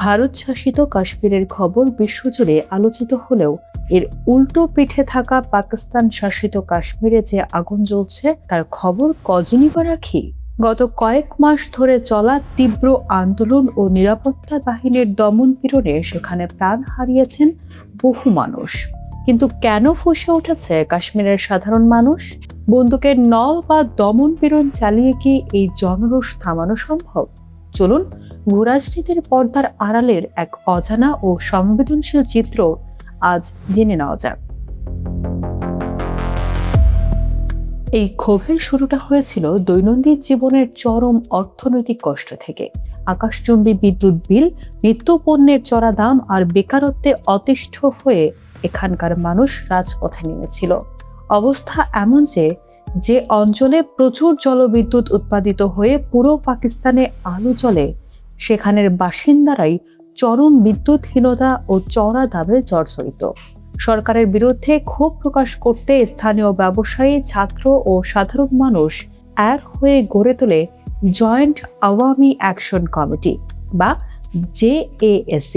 ভারত শাসিত কাশ্মীরের খবর বিশ্বজুড়ে আলোচিত হলেও এর উল্টো পিঠে থাকা পাকিস্তান শাসিত কাশ্মীরে যে আগুন জ্বলছে তার খবর কজনই বা রাখি। গত কয়েক মাস ধরে চলা তীব্র আন্দোলন ও নিরাপত্তা বাহিনীর দমন পীড়নে সেখানে প্রাণ হারিয়েছেন বহু মানুষ। কিন্তু কেন ফুঁসে উঠেছে কাশ্মীরের সাধারণ মানুষ? বন্দুকের নল বা দমন পীড়ন চালিয়ে কি এই জনরোষ থামানো সম্ভব? চলুন ভূরাজনীতির পর্দার আড়ালের এক অজানা ও সংবেদনশীল চিত্র আজ জেনে নেওয়া যাক। এই ক্ষোভের শুরুটা হয়েছিল দৈনন্দিন জীবনের চরম অর্থনৈতিক কষ্ট থেকে। আকাশচুম্বী বিদ্যুৎ বিল, নিত্যপণ্যের চড়া দাম আর বেকারত্বে অতিষ্ঠ হয়ে এখানকার মানুষ রাজপথে নেমেছিল। অবস্থা এমন যে অঞ্চলে প্রচুর জলবিদ্যুৎ উৎপাদিত হয়ে পুরো পাকিস্তানে আলো জ্বলে, সেখানের বাসিন্দারাই চরম বিদ্যুৎহীনতা ও চড়া দামে জর্জরিত। সরকারের বিরুদ্ধে ক্ষোভ প্রকাশ করতে স্থানীয় ব্যবসায়ী, ছাত্র ও সাধারণ মানুষ এক হয়ে গড়ে তোলে জয়েন্ট আওয়ামী অ্যাকশন কমিটি বা JASC।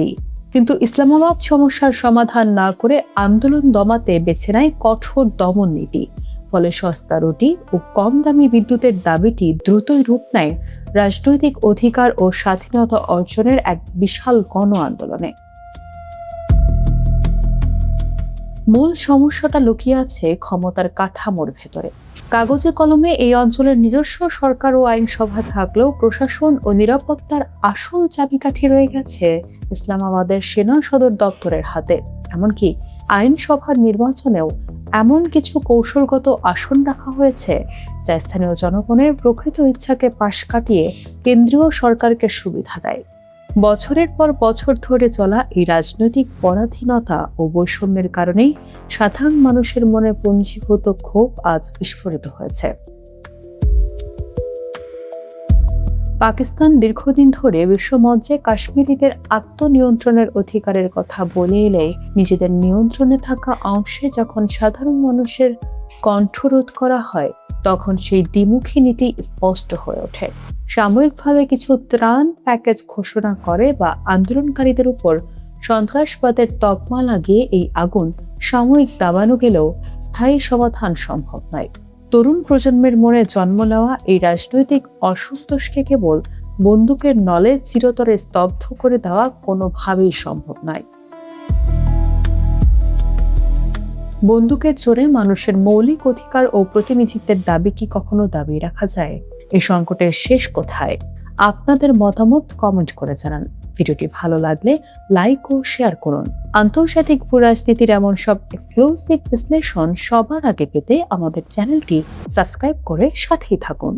কিন্তু ইসলামাবাদ সমস্যার সমাধান না করে আন্দোলন দমাতে বেছে নেয় কঠোর দমন নীতি। ফলে সস্তা রুটি ও কম দামি বিদ্যুতের দাবিটি দ্রুতই রূপ নেয় রাজনৈতিক অধিকার ও স্বাধীনতা অর্জনের এক বিশাল গণ আন্দোলনে। মূল সমস্যাটা লুকিয়ে আছে ক্ষমতার কাঠামোর ভেতরে। কাগজে কলমে এই অঞ্চলের নিজস্ব সরকার ও আইনসভা থাকলেও প্রশাসন ও নিরাপত্তার আসল চাবিকাঠি রয়ে গেছে ইসলামাবাদের সেনা সদর দপ্তরের হাতে। এমনকি আইনসভার নির্বাচনেও এমন কিছু কৌশলগত আসন রাখা হয়েছে যা স্থানীয় জনগণের প্রকৃত ইচ্ছাকে পাশ কাটিয়ে কেন্দ্রীয় সরকারকে সুবিধা দেয়। বছরের পর বছর ধরে চলা এই রাজনৈতিক পরাধীনতা ও বৈষম্যের কারণেই সাধারণ মানুষের মনে পুঞ্জীভূত ক্ষোভ আজ বিস্ফোরিত হয়েছে। পাকিস্তান দীর্ঘদিন ধরে বিশ্বমঞ্চে কাশ্মীরিদের আত্মনিয়ন্ত্রণের অধিকারের কথা বলে এলে নিজেদের নিয়ন্ত্রণে থাকা অংশে যখন সাধারণ মানুষের কণ্ঠরোধ করা হয়, তখন সেই দ্বিমুখী নীতি স্পষ্ট হয়ে ওঠে। সাময়িকভাবে কিছু ত্রাণ প্যাকেজ ঘোষণা করে বা আন্দোলনকারীদের উপর সন্ত্রাসবাদের তকমা লাগিয়ে এই আগুন সাময়িক দাবানো গেলেও স্থায়ী সমাধান সম্ভব নয়। তরুণ প্রজন্মের মনে জন্ম নেওয়া এই রাজনৈতিক অসন্তোষকে কেবল বন্দুকের নলে চিরতরে স্তব্ধ করে দেওয়া কোনোভাবেই সম্ভব নয়। বন্দুকের জোরে মানুষের মৌলিক অধিকার ও প্রতিনিধিত্বের দাবি কি কখনো দাবি রাখা যায়? এই সংকটের শেষ কোথায়? আপনাদের মতামত কমেন্ট করে জানান। ভিডিওটি ভালো লাগলে লাইক ও শেয়ার করুন। আন্তর্জাতিক ভূরাজনীতির এমন সব এক্সক্লুসিভ বিশ্লেষণ সবার আগে পেতে আমাদের চ্যানেলটি সাবস্ক্রাইব করে সাথেই থাকুন।